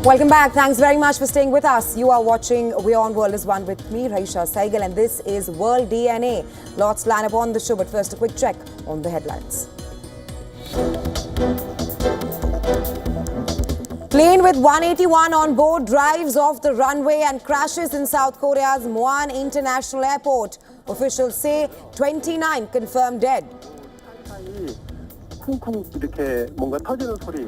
Welcome back. Thanks very much for staying with us. You are watching WION World is One with me, Raisha Saigal, and this is World DNA. Lots line up on the show, but first a quick check on the headlines. Plane with 181 on board drives off the runway and crashes in South Korea's WION International Airport. Officials say 29 confirmed dead. 쿵쿵 이렇게 뭔가 터지는 소리.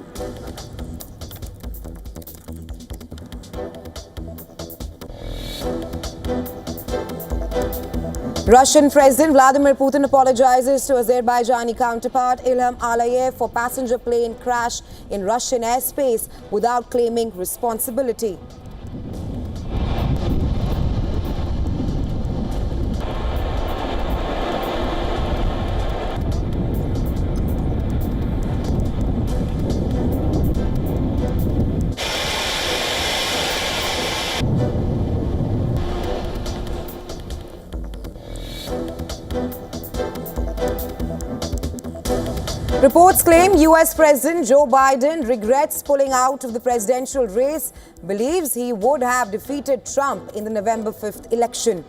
Russian President Vladimir Putin apologizes to Azerbaijani counterpart Ilham Aliyev for passenger plane crash in Russian airspace without claiming responsibility. Reports claim US President Joe Biden regrets pulling out of the presidential race, believes he would have defeated Trump in the November 5th election.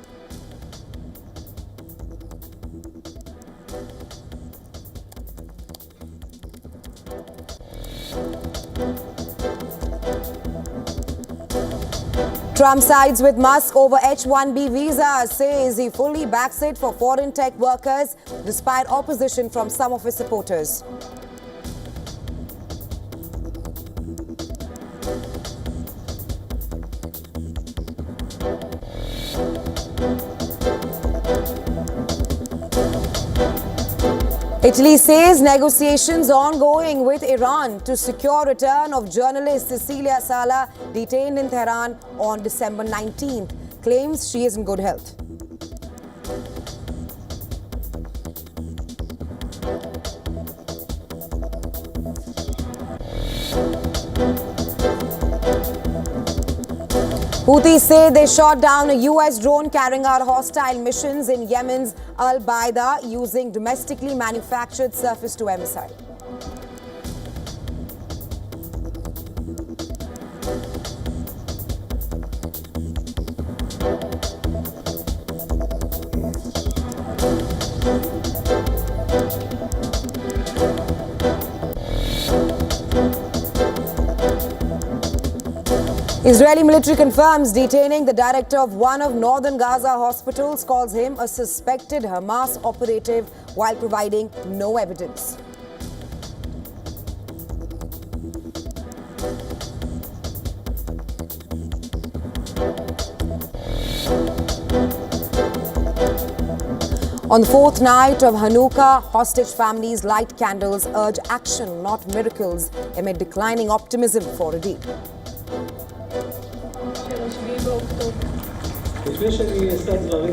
Trump sides with Musk over H-1B visas, says he fully backs it for foreign tech workers despite opposition from some of his supporters. Italy says negotiations ongoing with Iran to secure return of journalist Cecilia Sala, detained in Tehran on December 19th, claims she is in good health. Houthis say they shot down a US drone carrying out hostile missions in Yemen's Al-Baida using domestically manufactured surface-to-air missile. Israeli military confirms detaining the director of one of northern Gaza hospitals, calls him a suspected Hamas operative while providing no evidence. On the fourth night of Hanukkah, hostage families light candles, urge action, not miracles, amid declining optimism for a deal. לפני שאני אעשה דברים.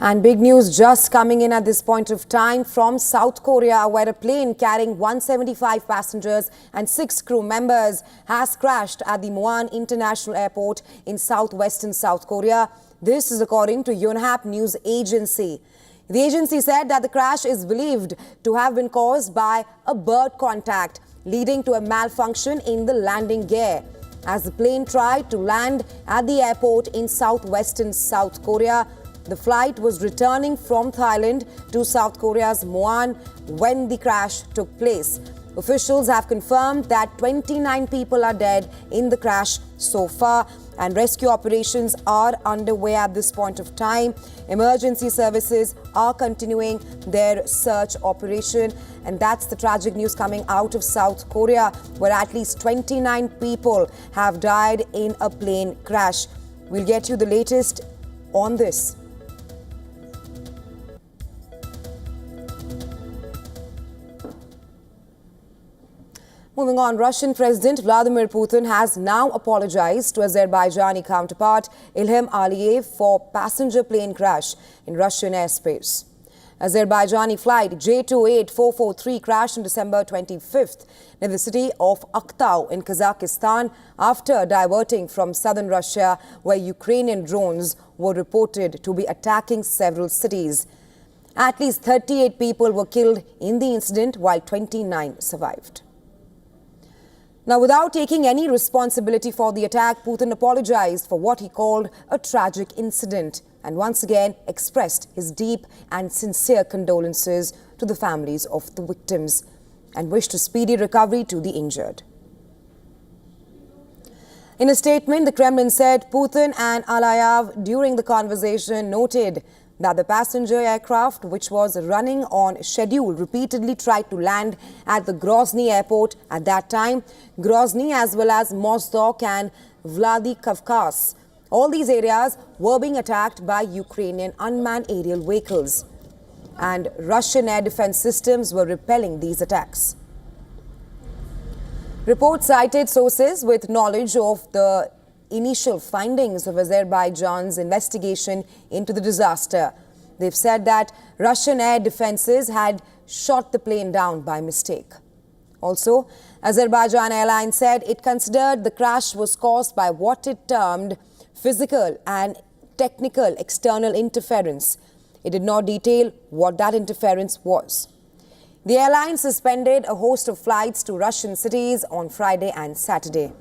And big news just coming in at this point of time from South Korea, where a plane carrying 175 passengers and 6 crew members has crashed at the WION International Airport in southwestern South Korea. This is according to Yonhap news agency. The agency said that the crash is believed to have been caused by a bird contact, leading to a malfunction in the landing gear. As the plane tried to land at the airport in southwestern South Korea, the flight was returning from Thailand to South Korea's WION when the crash took place. Officials have confirmed that 29 people are dead in the crash so far, and rescue operations are underway at this point of time. Emergency services are continuing their search operation, and that's the tragic news coming out of South Korea, where at least 29 people have died in a plane crash. We'll get you the latest on this. Moving on, Russian President Vladimir Putin has now apologized to Azerbaijani counterpart Ilham Aliyev for passenger plane crash in Russian airspace. Azerbaijani flight J28443 crashed on December 25th near the city of Aktau in Kazakhstan after diverting from southern Russia, where Ukrainian drones were reported to be attacking several cities. At least 38 people were killed in the incident, while 29 survived. Now, without taking any responsibility for the attack, Putin apologized for what he called a tragic incident and once again expressed his deep and sincere condolences to the families of the victims and wished a speedy recovery to the injured. In a statement, the Kremlin said Putin and Aliyev during the conversation noted that the passenger aircraft, which was running on schedule, repeatedly tried to land at the Grozny airport at that time. Grozny, as well as Mozdok and Vladikavkaz. All these areas were being attacked by Ukrainian unmanned aerial vehicles, and Russian air defense systems were repelling these attacks. Reports cited sources with knowledge of the initial findings of Azerbaijan's investigation into the disaster. They've said that Russian air defenses had shot the plane down by mistake. Also, Azerbaijan Airlines said it considered the crash was caused by what it termed physical and technical external interference. It did not detail what that interference was. The airline suspended a host of flights to Russian cities on Friday and Saturday.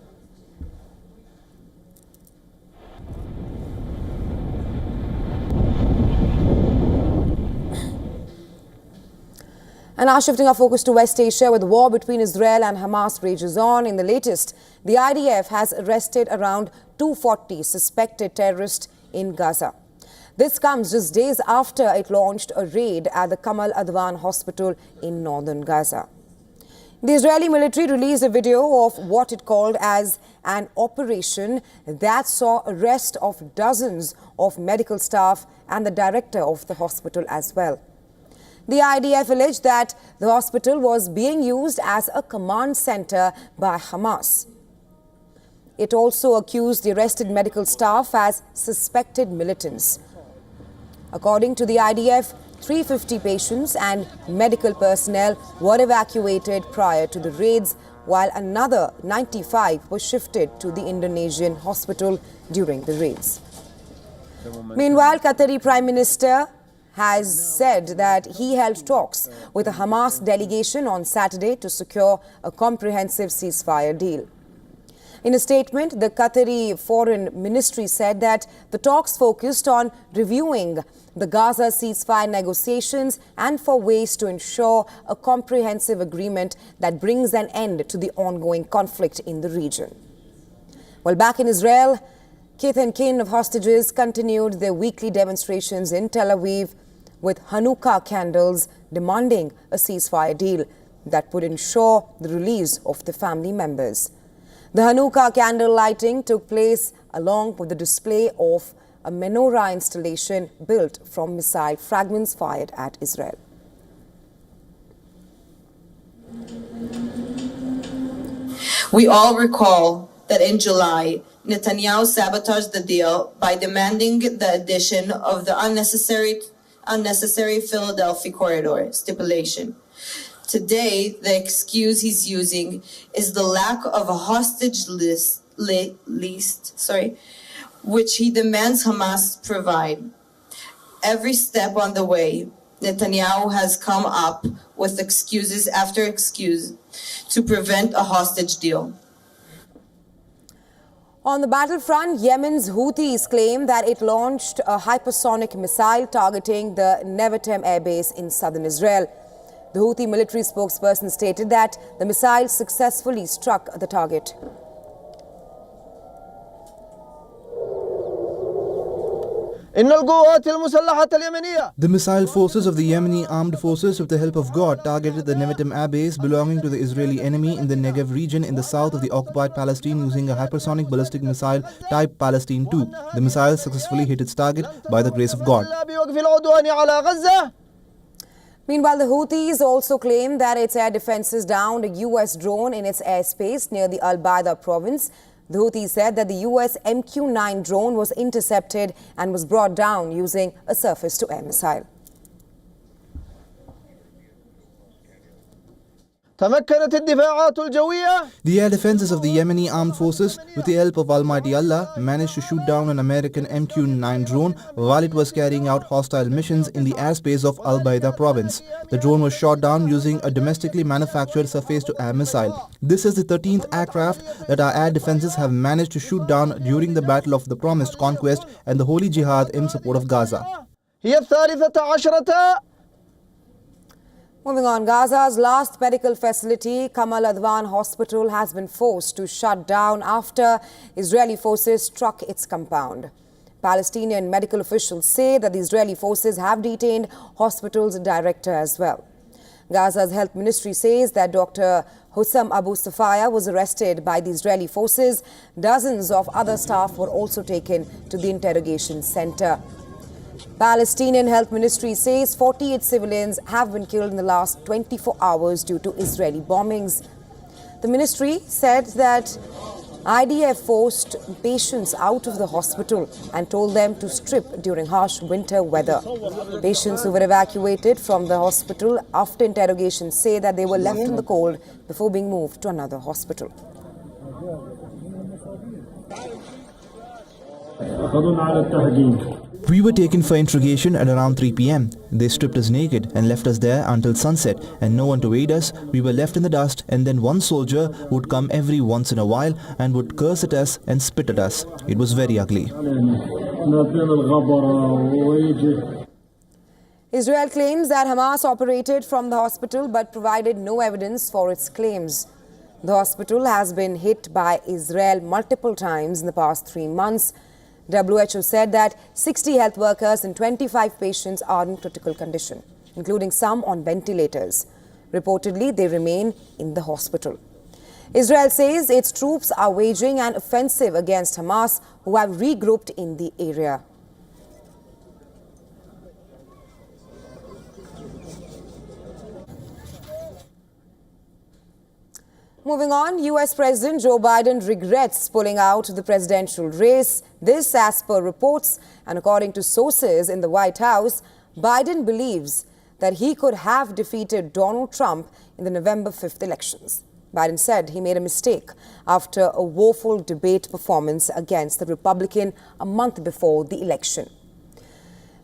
And now shifting our focus to West Asia, where the war between Israel and Hamas rages on. In the latest, the IDF has arrested around 240 suspected terrorists in Gaza. This comes just days after it launched a raid at the Kamal Adwan hospital in northern Gaza. The Israeli military released a video of what it called as an operation that saw arrest of dozens of medical staff and the director of the hospital as well. The IDF alleged that the hospital was being used as a command center by Hamas. It also accused the arrested medical staff as suspected militants. According to the IDF, 350 patients and medical personnel were evacuated prior to the raids, while another 95 were shifted to the Indonesian hospital during the raids. Meanwhile, Qatari Prime Minister has said that he held talks with a Hamas delegation on Saturday to secure a comprehensive ceasefire deal. In a statement, the Qatari Foreign Ministry said that the talks focused on reviewing the Gaza ceasefire negotiations and for ways to ensure a comprehensive agreement that brings an end to the ongoing conflict in the region. Well, back in Israel, kith and kin of hostages continued their weekly demonstrations in Tel Aviv with Hanukkah candles demanding a ceasefire deal that would ensure the release of the family members. The Hanukkah candle lighting took place along with the display of a menorah installation built from missile fragments fired at Israel. We all recall that in July, Netanyahu sabotaged the deal by demanding the addition of the unnecessary Philadelphia corridor stipulation. Today, the excuse he's using is the lack of a hostage list, which he demands Hamas provide. Every step on the way, Netanyahu has come up with excuses after excuse to prevent a hostage deal. On the battlefront, Yemen's Houthis claim that it launched a hypersonic missile targeting the Nevatim airbase in southern Israel. The Houthi military spokesperson stated that the missile successfully struck the target. The missile forces of the Yemeni armed forces, with the help of God, targeted the Nevatim air base belonging to the Israeli enemy in the Negev region in the south of the occupied Palestine using a hypersonic ballistic missile type Palestine 2. The missile successfully hit its target by the grace of God. Meanwhile, the Houthis also claim that its air defenses downed a U.S. drone in its airspace near the Al-Baida province. The Houthis said that the U.S. MQ-9 drone was intercepted and was brought down using a surface-to-air missile. تمكنت الدفاعات الجوية. The air defenses of the Yemeni armed forces, with the help of Almighty Allah, managed to shoot down an American MQ-9 drone while it was carrying out hostile missions in the airspace of Al-Baida province. The drone was shot down using a domestically manufactured surface-to-air missile. This is the 13th aircraft that our air defenses have managed to shoot down during the Battle of the Promised Conquest and the Holy Jihad in support of Gaza. هي الثالثة عشرة. Moving on, Gaza's last medical facility, Kamal Adwan Hospital, has been forced to shut down after Israeli forces struck its compound. Palestinian medical officials say that the Israeli forces have detained hospital's director as well. Gaza's health ministry says that Dr. Hussam Abu Safaya was arrested by the Israeli forces. Dozens of other staff were also taken to the interrogation center. Palestinian Health Ministry says 48 civilians have been killed in the last 24 hours due to Israeli bombings. The ministry said that IDF forced patients out of the hospital and told them to strip during harsh winter weather. Patients who were evacuated from the hospital after interrogation say that they were left in the cold before being moved to another hospital. We were taken for interrogation at around 3 p.m. They stripped us naked and left us there until sunset, and no one to aid us. We were left in the dust, and then one soldier would come every once in a while and would curse at us and spit at us. It was very ugly. Israel claims that Hamas operated from the hospital but provided no evidence for its claims. The hospital has been hit by Israel multiple times in the past 3 months. WHO said that 60 health workers and 25 patients are in critical condition, including some on ventilators. Reportedly, they remain in the hospital. Israel says its troops are waging an offensive against Hamas, who have regrouped in the area. Moving on, U.S. President Joe Biden regrets pulling out of the presidential race. This as per reports, and according to sources in the White House, Biden believes that he could have defeated Donald Trump in the November 5th elections. Biden said he made a mistake after a woeful debate performance against the Republican a month before the election.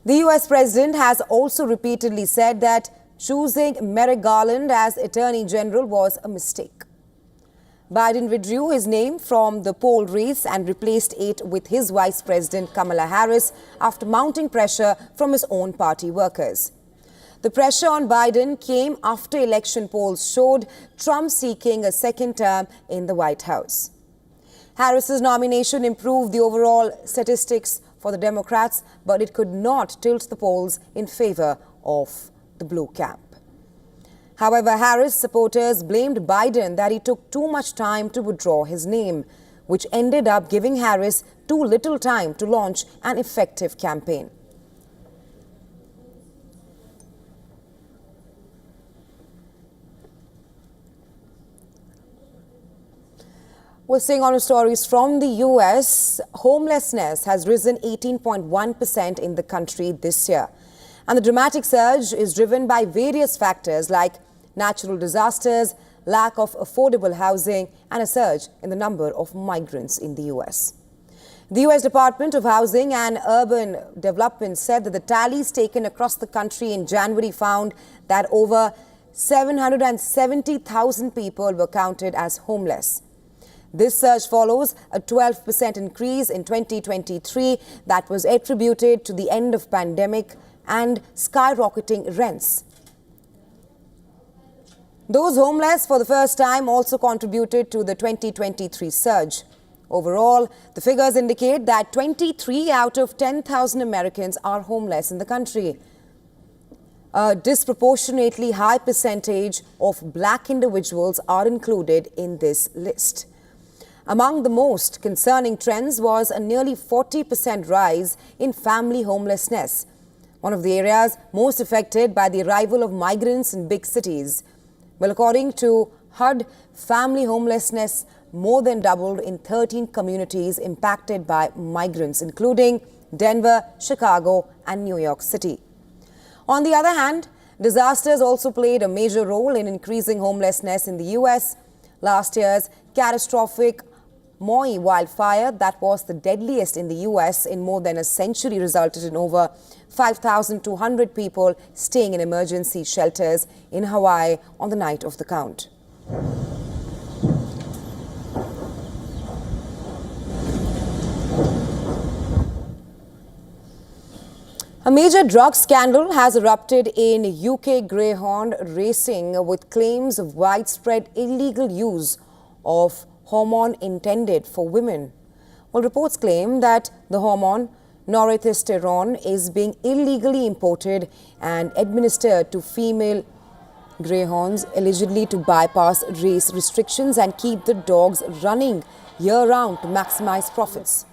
The U.S. president has also repeatedly said that choosing Merrick Garland as Attorney General was a mistake. Biden withdrew his name from the poll race and replaced it with his Vice President Kamala Harris after mounting pressure from his own party workers. The pressure on Biden came after election polls showed Trump seeking a second term in the White House. Harris's nomination improved the overall statistics for the Democrats, but it could not tilt the polls in favor of the blue camp. However, Harris supporters blamed Biden that he took too much time to withdraw his name, which ended up giving Harris too little time to launch an effective campaign. We're seeing on stories from the U.S. Homelessness has risen 18.1% in the country this year. And the dramatic surge is driven by various factors like natural disasters, lack of affordable housing, and a surge in the number of migrants in the U.S. The U.S. Department of Housing and Urban Development said that the tallies taken across the country in January found that over 770,000 people were counted as homeless. This surge follows a 12% increase in 2023 that was attributed to the end of pandemic and skyrocketing rents. Those homeless for the first time also contributed to the 2023 surge. Overall, the figures indicate that 23 out of 10,000 Americans are homeless in the country. A disproportionately high percentage of black individuals are included in this list. Among the most concerning trends was a nearly 40% rise in family homelessness. one of the areas most affected by the arrival of migrants in big cities. Well, according to HUD, family homelessness more than doubled in 13 communities impacted by migrants, including Denver, Chicago, and New York City. On the other hand, disasters also played a major role in increasing homelessness in the U.S. Last year's catastrophic Maui wildfire, that was the deadliest in the U.S. in more than a century, resulted in over 5,200 people staying in emergency shelters in Hawaii on the night of the count. A major drug scandal has erupted in UK greyhound racing with claims of widespread illegal use of hormone intended for women. Well, reports claim that the hormone norethistérone is being illegally imported and administered to female greyhounds, allegedly to bypass race restrictions and keep the dogs running year-round to maximize profits.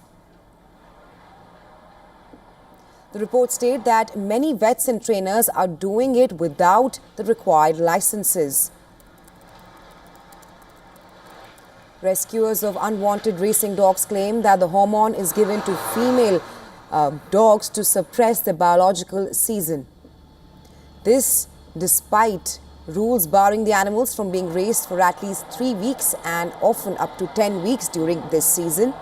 The reports state that many vets and trainers are doing it without the required licenses. Rescuers of unwanted racing dogs claim that the hormone is given to female dogs to suppress the biological season. This despite rules barring the animals from being raced for at least 3 weeks and often up to 10 weeks during this season.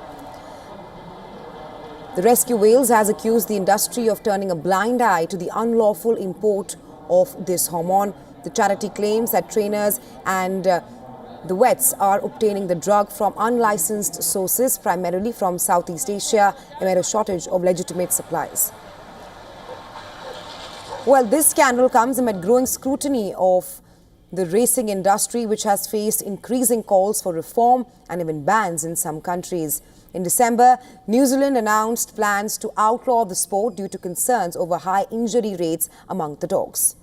The Rescue Wales has accused the industry of turning a blind eye to the unlawful import of this hormone. The charity claims that trainers and the vets are obtaining the drug from unlicensed sources, primarily from Southeast Asia, amid a shortage of legitimate supplies. Well, this scandal comes amid growing scrutiny of the racing industry, which has faced increasing calls for reform and even bans in some countries. In December, New Zealand announced plans to outlaw the sport due to concerns over high injury rates among the dogs.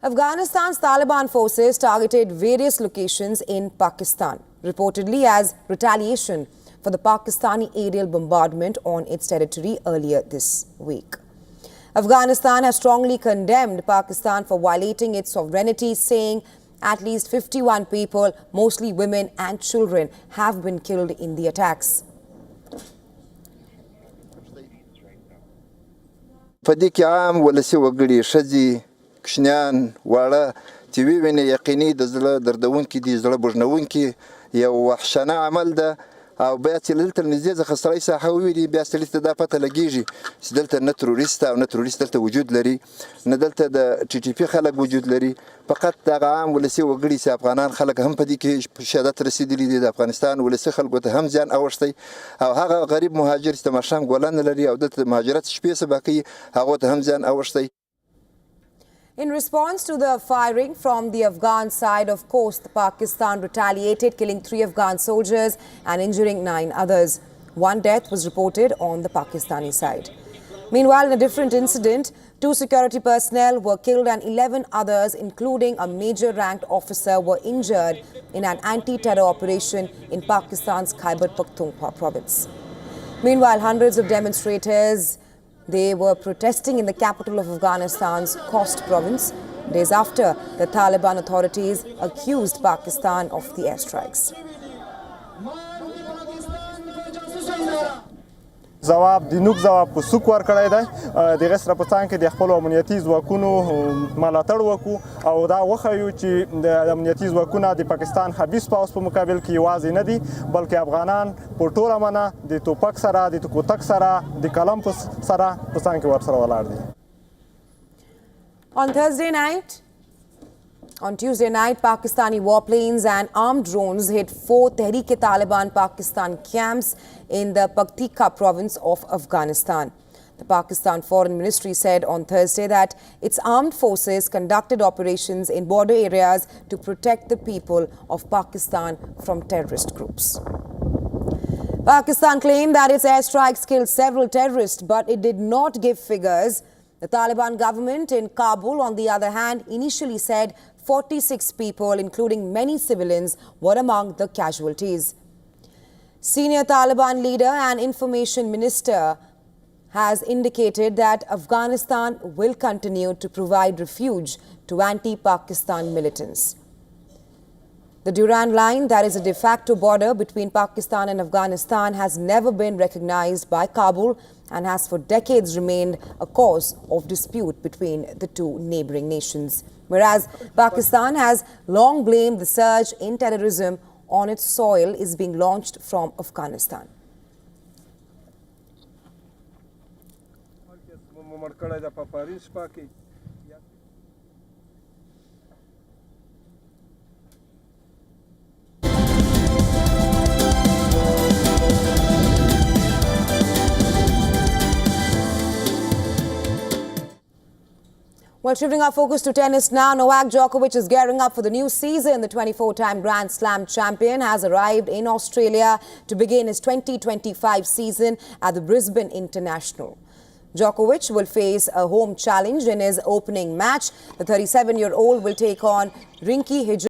Afghanistan's Taliban forces targeted various locations in Pakistan, reportedly as retaliation for the Pakistani aerial bombardment on its territory earlier this week. Afghanistan has strongly condemned Pakistan for violating its sovereignty, saying at least 51 people, mostly women and children, have been killed in the attacks. فديك عام ولا سوى قلي شدي كشنان ولا تبي بين يقيني دزلا دردون كي دزلا بجنون كي يا وحشنا عمل ده او بياتي للت النزيزه خسري ساحوي دي بياستلت دا فته لجيجي سدلت النتروريست او نتروريست دلت وجود لري ندلت دا تي تي بي خلق وجود لري فقط دا عام ولا سوى قلي سي افغانان خلق هم بديك شهادات رسيدي لي دا افغانستان ولا سي خلقته هم زيان اورشتي او هغه غريب مهاجر استمرشان غولان لري او دلت مهاجرات شبيه سباقي هغه هم زيان اورشتي. In response to the firing from the Afghan side, of course, Pakistan retaliated, killing 3 Afghan soldiers and injuring 9 others. 1 death was reported on the Pakistani side. Meanwhile, in a different incident, 2 security personnel were killed and 11 others, including a major ranked officer, were injured in an anti-terror operation in Pakistan's Khyber Pakhtunkhwa province. Meanwhile, hundreds of demonstrators, they were protesting in the capital of Afghanistan's Khost province days after the Taliban authorities accused Pakistan of the airstrikes. ځواب د نوک ځواب په سوک ورکړی دی د غسر په څنګ کې د خپل امنیتي ځواکونو ملاتړ وکړو او دا وښیو چې د امنیتي ځواکونه د پاکستان خبیث پوځ په مقابل کې یوازې نه دي بلکې افغانان په ټوله معنه د توپک سره د کوتک سره د قلم سره په څنګ کې ورسره ولاړ دي. On Tuesday night, Pakistani warplanes and armed drones hit 4 Tehreek-e-Taliban Pakistan camps in the Paktika province of Afghanistan. The Pakistan Foreign Ministry said on Thursday that its armed forces conducted operations in border areas to protect the people of Pakistan from terrorist groups. Pakistan claimed that its airstrikes killed several terrorists, but it did not give figures. The Taliban government in Kabul, on the other hand, initially said 46 people, including many civilians, were among the casualties. Senior Taliban leader and information minister has indicated that Afghanistan will continue to provide refuge to anti-Pakistan militants. The Durand Line, that is a de facto border between Pakistan and Afghanistan, has never been recognized by Kabul and has for decades remained a cause of dispute between the two neighboring nations. Whereas Pakistan has long blamed the surge in terrorism on its soil is being launched from Afghanistan. Well, shifting our focus to tennis now, Novak Djokovic is gearing up for the new season. The 24-time Grand Slam champion has arrived in Australia to begin his 2025 season at the Brisbane International. Djokovic will face a home challenge in his opening match. The 37-year-old will take on Rinky Hijab.